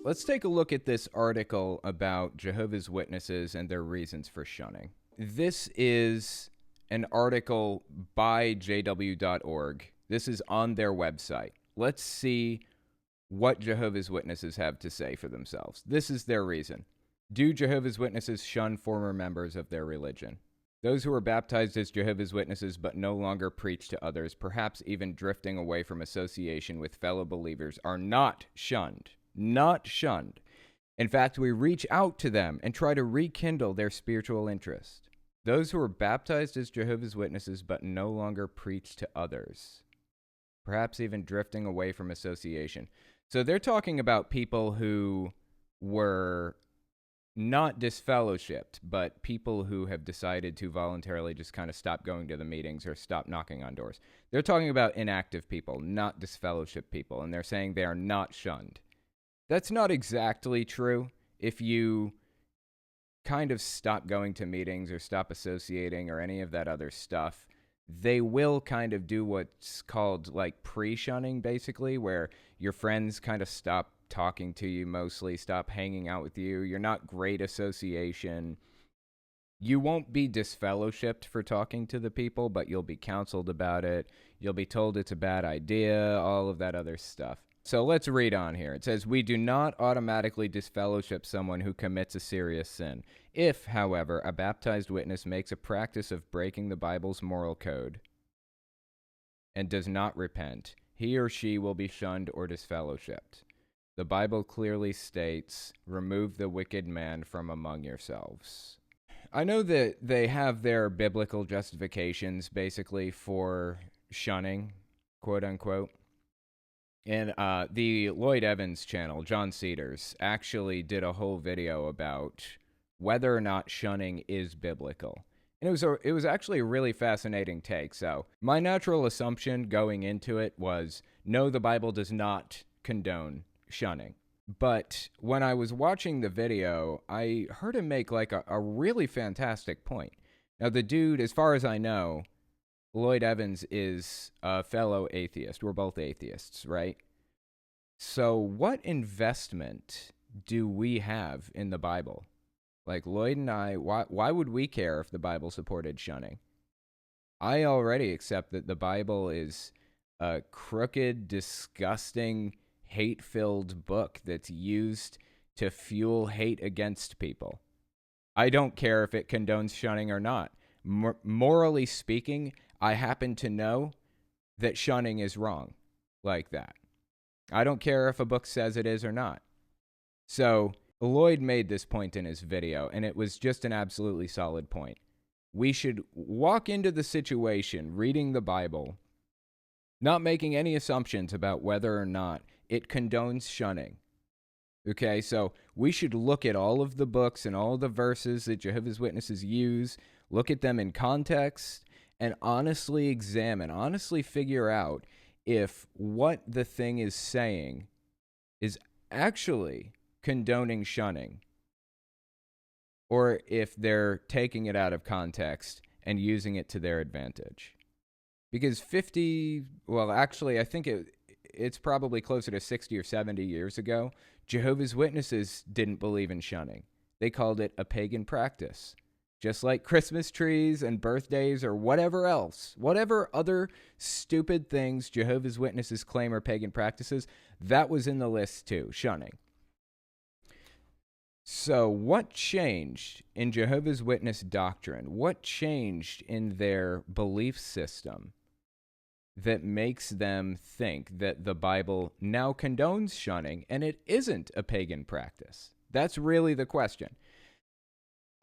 let's take a look at this article about Jehovah's Witnesses and their reasons for shunning. This is an article by jw.org. This is on their website. Let's see what Jehovah's Witnesses have to say for themselves. This is their reason. Do Jehovah's Witnesses shun former members of their religion? Those who are baptized as Jehovah's Witnesses but no longer preach to others, perhaps even drifting away from association with fellow believers, are not shunned. Not shunned. In fact, we reach out to them and try to rekindle their spiritual interest. Those who are baptized as Jehovah's Witnesses but no longer preach to others, perhaps even drifting away from association. So they're talking about people who were not disfellowshipped, but people who have decided to voluntarily just kind of stop going to the meetings or stop knocking on doors. They're talking about inactive people, not disfellowshipped people, and they're saying they are not shunned. That's not exactly true. If you kind of stop going to meetings or stop associating or any of that other stuff, they will kind of do what's called like pre-shunning, basically, where your friends kind of stop talking to you, mostly stop hanging out with you. You're not great association. You won't be disfellowshipped for talking to the people, but you'll be counseled about it. You'll be told it's a bad idea, all of that other stuff. So let's read on here. It says, we do not automatically disfellowship someone who commits a serious sin. If, however, a baptized witness makes a practice of breaking the Bible's moral code and does not repent, he or she will be shunned or disfellowshipped. The Bible clearly states, remove the wicked man from among yourselves. I know that they have their biblical justifications, basically, for shunning, quote unquote. And the Lloyd Evans channel, John Cedars, actually did a whole video about whether or not shunning is biblical. And it was actually a really fascinating take. So my natural assumption going into it was, no, the Bible does not condone shunning. But when I was watching the video, I heard him make like a really fantastic point. Now, the dude, as far as I know, Lloyd Evans is a fellow atheist. We're both atheists, right? So what investment do we have in the Bible? Like Lloyd and I, why would we care if the Bible supported shunning? I already accept that the Bible is a crooked, disgusting, hate-filled book that's used to fuel hate against people. I don't care if it condones shunning or not. Morally speaking, I happen to know that shunning is wrong like that. I don't care if a book says it is or not. So Lloyd made this point in his video, and it was just an absolutely solid point. We should walk into the situation, reading the Bible, not making any assumptions about whether or not it condones shunning. Okay, so we should look at all of the books and all the verses that Jehovah's Witnesses use, look at them in context, and honestly examine, honestly figure out if what the thing is saying is actually condoning shunning, or if they're taking it out of context and using it to their advantage. Because I think it's probably closer to 60 or 70 years ago, Jehovah's Witnesses didn't believe in shunning. They called it a pagan practice. Just like Christmas trees and birthdays or whatever else, whatever other stupid things Jehovah's Witnesses claim are pagan practices, that was in the list too, shunning. So what changed in Jehovah's Witness doctrine? What changed in their belief system that makes them think that the Bible now condones shunning and it isn't a pagan practice? That's really the question.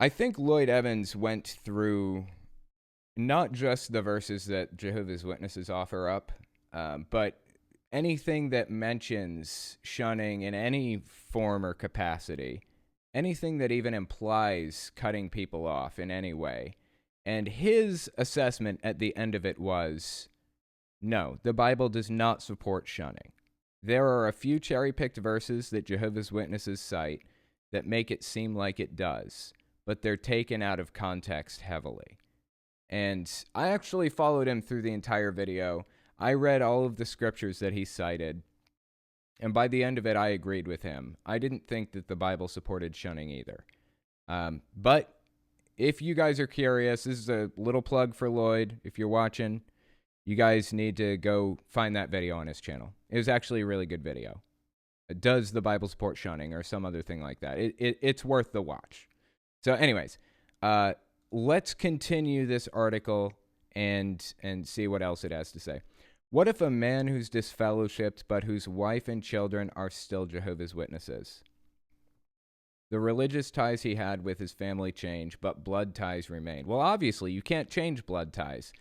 I think Lloyd Evans went through not just the verses that Jehovah's Witnesses offer up, but anything that mentions shunning in any form or capacity, anything that even implies cutting people off in any way. And his assessment at the end of it was, no, the Bible does not support shunning. There are a few cherry-picked verses that Jehovah's Witnesses cite that make it seem like it does, but they're taken out of context heavily. And I actually followed him through the entire video. I read all of the scriptures that he cited, And by the end of it, I agreed with him. I didn't think that the Bible supported shunning either. But if you guys are curious, this is a little plug for Lloyd. If you're watching, you guys need to go find that video on his channel. It was actually a really good video. Does the Bible support shunning or some other thing like that? It's worth the watch. So anyways, let's continue this article and see what else it has to say. What if a man who's disfellowshipped but whose wife and children are still Jehovah's Witnesses? The religious ties he had with his family change, but blood ties remain. Well, obviously, you can't change blood ties.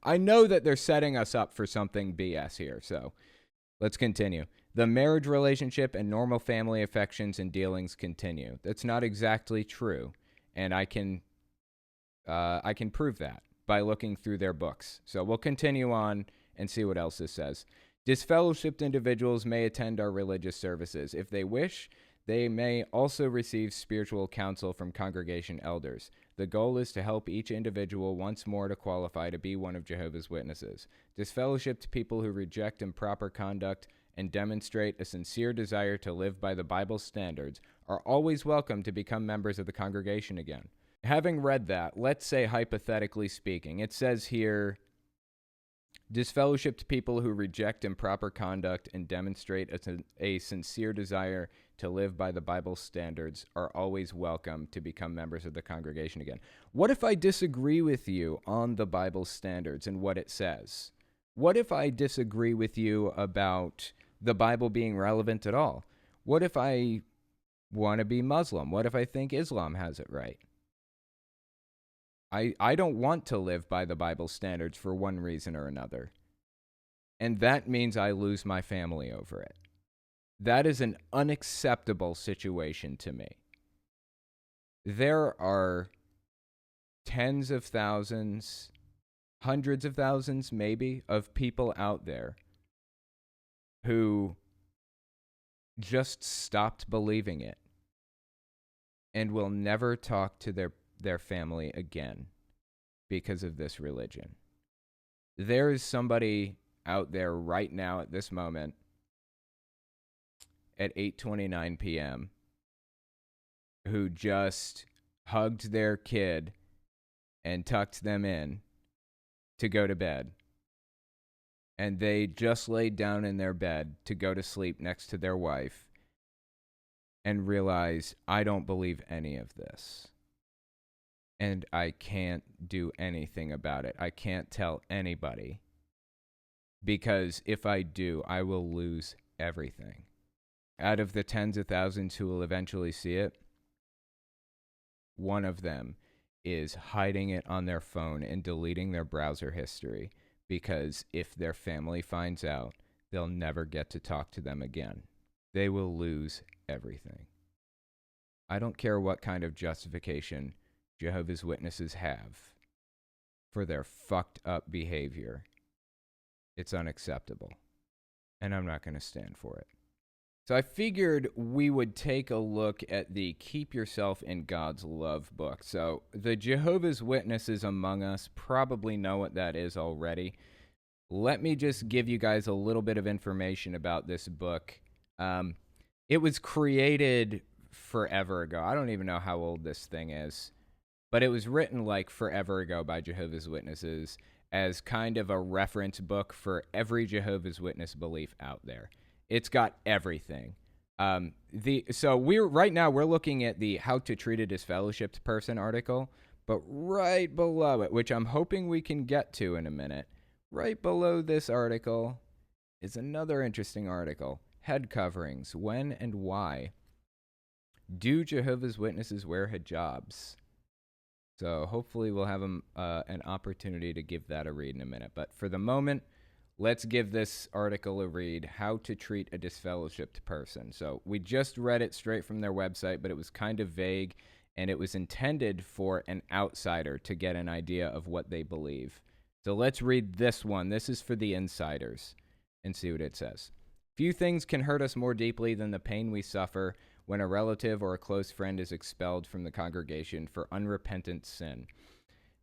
I know that they're setting us up for something BS here, so let's continue. The marriage relationship and normal family affections and dealings continue. That's not exactly true, and I can prove that by looking through their books. So we'll continue on and see what else this says. Disfellowshipped individuals may attend our religious services. If they wish, they may also receive spiritual counsel from congregation elders. The goal is to help each individual once more to qualify to be one of Jehovah's Witnesses. Disfellowshipped people who reject improper conduct and demonstrate a sincere desire to live by the Bible's standards are always welcome to become members of the congregation again. Having read that, let's say hypothetically speaking, it says here, disfellowshipped people who reject improper conduct and demonstrate a sincere desire to live by the Bible's standards are always welcome to become members of the congregation again. What if I disagree with you on the Bible's standards and what it says? What if I disagree with you about the Bible being relevant at all? What if I want to be Muslim? What if I think Islam has it right? I don't want to live by the Bible standards for one reason or another. And that means I lose my family over it. That is an unacceptable situation to me. There are tens of thousands, hundreds of thousands maybe, of people out there who just stopped believing it and will never talk to their family again because of this religion. There is somebody out there right now at this moment at 8:29 p.m. who just hugged their kid and tucked them in to go to bed. And they just laid down in their bed to go to sleep next to their wife and realized, I don't believe any of this. And I can't do anything about it. I can't tell anybody. Because if I do, I will lose everything. Out of the tens of thousands who will eventually see it, one of them is hiding it on their phone and deleting their browser history. Because if their family finds out, they'll never get to talk to them again. They will lose everything. I don't care what kind of justification Jehovah's Witnesses have for their fucked up behavior. It's unacceptable. And I'm not going to stand for it. So I figured we would take a look at the Keep Yourself in God's Love book. So the Jehovah's Witnesses among us probably know what that is already. Let me just give you guys a little bit of information about this book. It was created forever ago. I don't even know how old this thing is. But it was written like forever ago by Jehovah's Witnesses as kind of a reference book for every Jehovah's Witness belief out there. It's got everything. So we're looking at the How to Treat a Disfellowshipped Person article, but right below it, which I'm hoping we can get to in a minute, right below this article is another interesting article. Head coverings, when and why. Do Jehovah's Witnesses wear hijabs? So hopefully we'll have an opportunity to give that a read in a minute. But for the moment, let's give this article a read, How to Treat a Disfellowshipped Person. So we just read it straight from their website, but it was kind of vague, and it was intended for an outsider to get an idea of what they believe. So let's read this one. This is for the insiders, and see what it says. Few things can hurt us more deeply than the pain we suffer when a relative or a close friend is expelled from the congregation for unrepentant sin.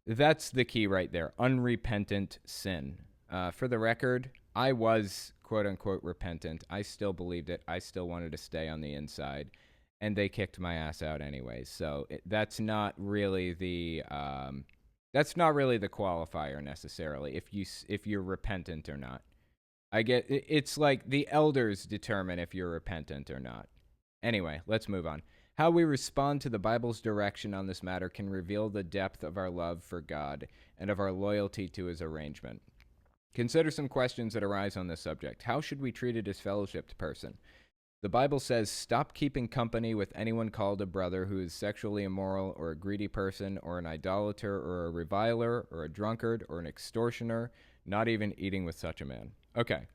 That's the key right there, unrepentant sin. For the record, I was quote unquote repentant. I still believed it. I still wanted to stay on the inside, and they kicked my ass out anyways. So that's not really the qualifier necessarily if you're repentant or not. I get it's like the elders determine if you're repentant or not. Anyway, let's move on. How we respond to the Bible's direction on this matter can reveal the depth of our love for God and of our loyalty to his arrangement. Consider some questions that arise on this subject. How should we treat a disfellowshipped person? The Bible says, stop keeping company with anyone called a brother who is sexually immoral or a greedy person or an idolater or a reviler or a drunkard or an extortioner, not even eating with such a man. Okay.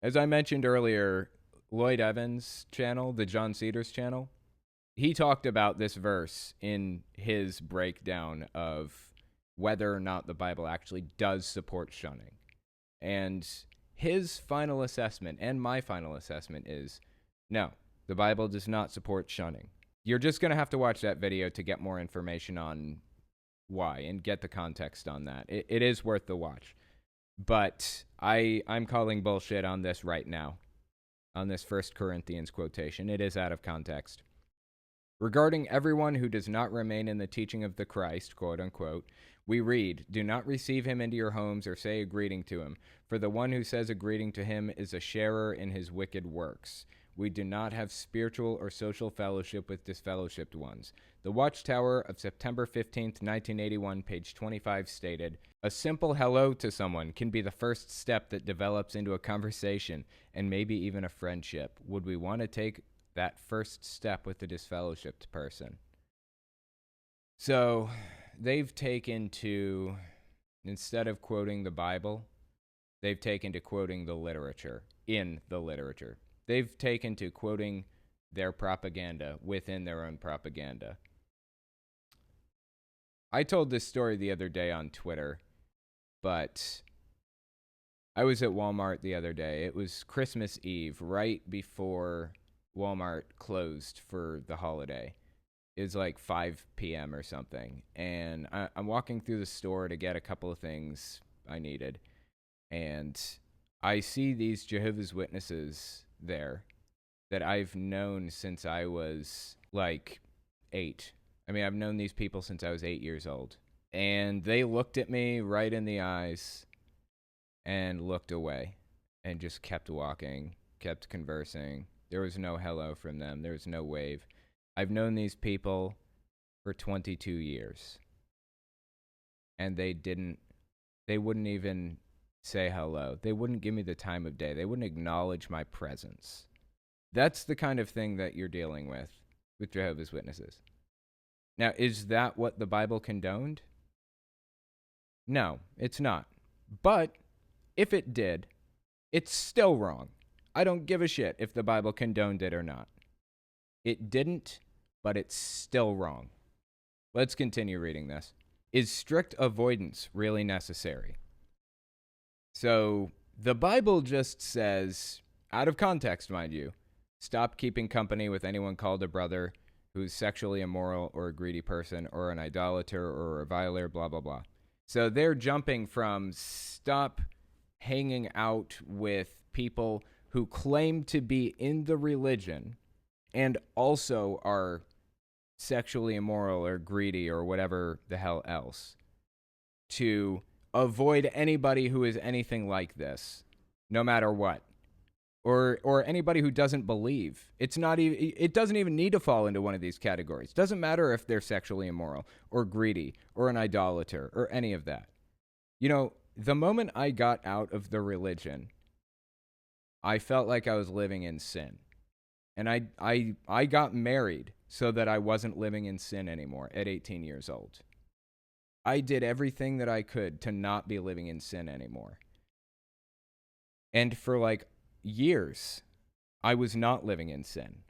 As I mentioned earlier, Lloyd Evans' channel, the John Cedars channel, he talked about this verse in his breakdown of whether or not the Bible actually does support shunning. And his final assessment and my final assessment is, no, the Bible does not support shunning. You're just going to have to watch that video to get more information on why and get the context on that. It is worth the watch. But I'm calling bullshit on this right now, on this 1 Corinthians quotation. It is out of context. Regarding everyone who does not remain in the teaching of the Christ, quote unquote, we read, do not receive him into your homes or say a greeting to him, for the one who says a greeting to him is a sharer in his wicked works. We do not have spiritual or social fellowship with disfellowshipped ones. The Watchtower of September 15th, 1981, page 25 stated, a simple hello to someone can be the first step that develops into a conversation and maybe even a friendship. Would we want to take that first step with the disfellowshipped person? So they've taken to, instead of quoting the Bible, they've taken to quoting the literature, in the literature. They've taken to quoting their propaganda within their own propaganda. I told this story the other day on Twitter, but I was at Walmart the other day. It was Christmas Eve, right before Walmart closed for the holiday. It was like 5 p.m. or something. And I'm walking through the store to get a couple of things I needed. And I see these Jehovah's Witnesses there that I've known since I was like 8. I mean, I've known these people since I was 8 years old. And they looked at me right in the eyes and looked away and just kept walking, kept conversing. There was no hello from them. There was no wave. I've known these people for 22 years. And they wouldn't even say hello. They wouldn't give me the time of day. They wouldn't acknowledge my presence. That's the kind of thing that you're dealing with Jehovah's Witnesses. Now, is that what the Bible condoned? No, it's not. But if it did, it's still wrong. I don't give a shit if the Bible condoned it or not. It didn't, but it's still wrong. Let's continue reading this. Is strict avoidance really necessary? So the Bible just says, out of context, mind you, stop keeping company with anyone called a brother who's sexually immoral or a greedy person or an idolater or a reviler, blah, blah, blah. So they're jumping from stop hanging out with people who claim to be in the religion and also are sexually immoral or greedy or whatever the hell else, to avoid anybody who is anything like this, no matter what, or anybody who doesn't believe. It doesn't even need to fall into one of these categories. It doesn't matter if they're sexually immoral or greedy or an idolater or any of that. You know, the moment I got out of the religion, I felt like I was living in sin. And I got married so that I wasn't living in sin anymore at 18 years old. I did everything that I could to not be living in sin anymore. And for like years, I was not living in sin.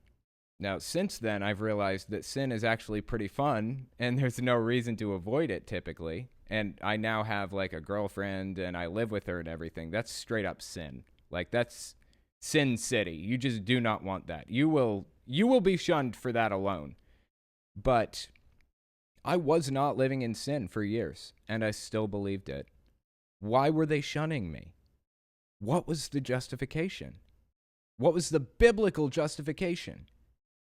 Now, since then, I've realized that sin is actually pretty fun, and there's no reason to avoid it typically. And I now have like a girlfriend, and I live with her and everything. That's straight up sin. Like, that's Sin City. You just do not want that. You will be shunned for that alone. But I was not living in sin for years, and I still believed it. Why were they shunning me? What was the justification? What was the biblical justification?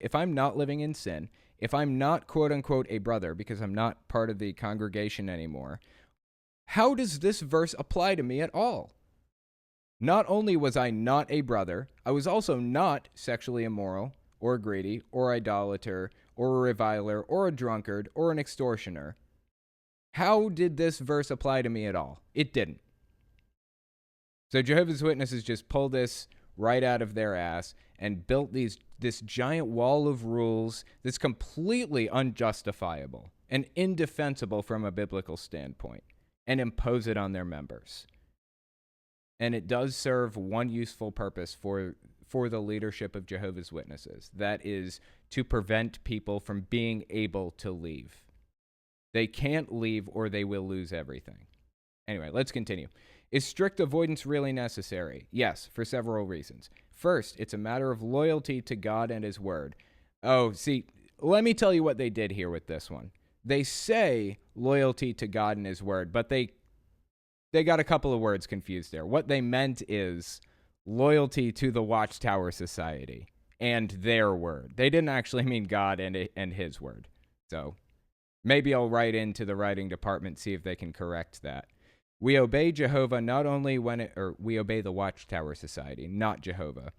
If I'm not living in sin, if I'm not quote unquote a brother because I'm not part of the congregation anymore, how does this verse apply to me at all? Not only was I not a brother, I was also not sexually immoral or greedy or idolater or a reviler or a drunkard or an extortioner. How did this verse apply to me at all? It didn't. So Jehovah's Witnesses just pulled this right out of their ass and built this giant wall of rules that's completely unjustifiable and indefensible from a biblical standpoint, and impose it on their members. And it does serve one useful purpose for the leadership of Jehovah's Witnesses. That is to prevent people from being able to leave. They can't leave or they will lose everything. Anyway, let's continue. Is strict avoidance really necessary? Yes, for several reasons. First, it's a matter of loyalty to God and His Word. Oh, see, let me tell you what they did here with this one. They say loyalty to God and His Word, but they got a couple of words confused there. What they meant is loyalty to the Watchtower Society and their word. They didn't actually mean God and His Word. So maybe I'll write into the writing department, see if they can correct that. We obey Jehovah not only we obey the Watchtower Society, not Jehovah.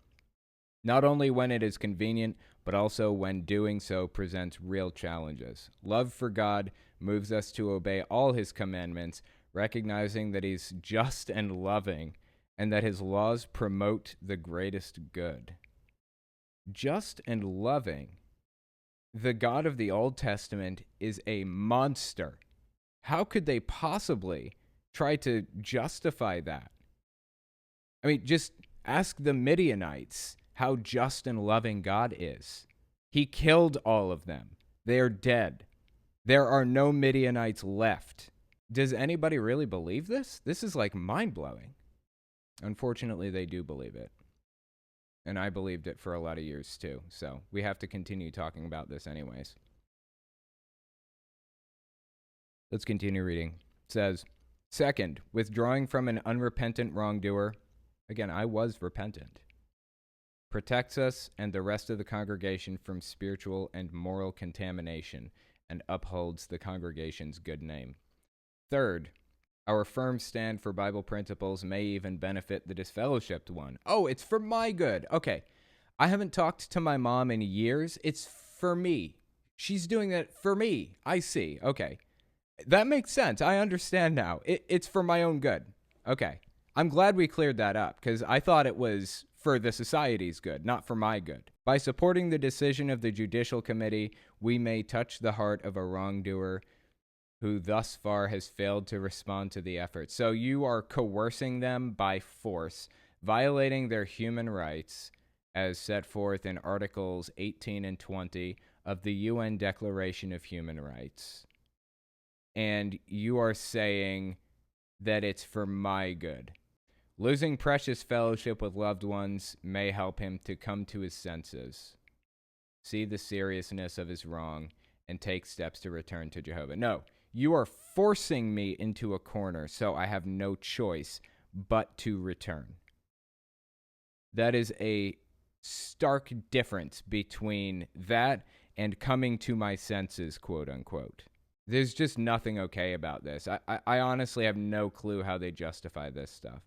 Not only when it is convenient, but also when doing so presents real challenges. Love for God moves us to obey all His commandments, recognizing that He's just and loving, and that His laws promote the greatest good. Just and loving. The God of the Old Testament is a monster. How could they possibly try to justify that? I mean, just ask the Midianites how just and loving God is. He killed all of them. They are dead. There are no Midianites left. Does anybody really believe this? This is like mind-blowing. Unfortunately, they do believe it. And I believed it for a lot of years too. So we have to continue talking about this anyways. Let's continue reading. It says, second, withdrawing from an unrepentant wrongdoer. Again, I was repentant. Protects us and the rest of the congregation from spiritual and moral contamination and upholds the congregation's good name. Third, our firm stand for Bible principles may even benefit the disfellowshipped one. Oh, it's for my good. Okay. I haven't talked to my mom in years. It's for me. She's doing that for me. I see. Okay. That makes sense. I understand now. It's for my own good. Okay. I'm glad we cleared that up because I thought it was for the society's good, not for my good. By supporting the decision of the Judicial Committee, we may touch the heart of a wrongdoer who thus far has failed to respond to the effort. So you are coercing them by force, violating their human rights as set forth in Articles 18 and 20 of the UN Declaration of Human Rights. And you are saying that it's for my good. Losing precious fellowship with loved ones may help him to come to his senses, see the seriousness of his wrong, and take steps to return to Jehovah. No, you are forcing me into a corner, so I have no choice but to return. That is a stark difference between that and coming to my senses, quote unquote. There's just nothing okay about this. I honestly have no clue how they justify this stuff.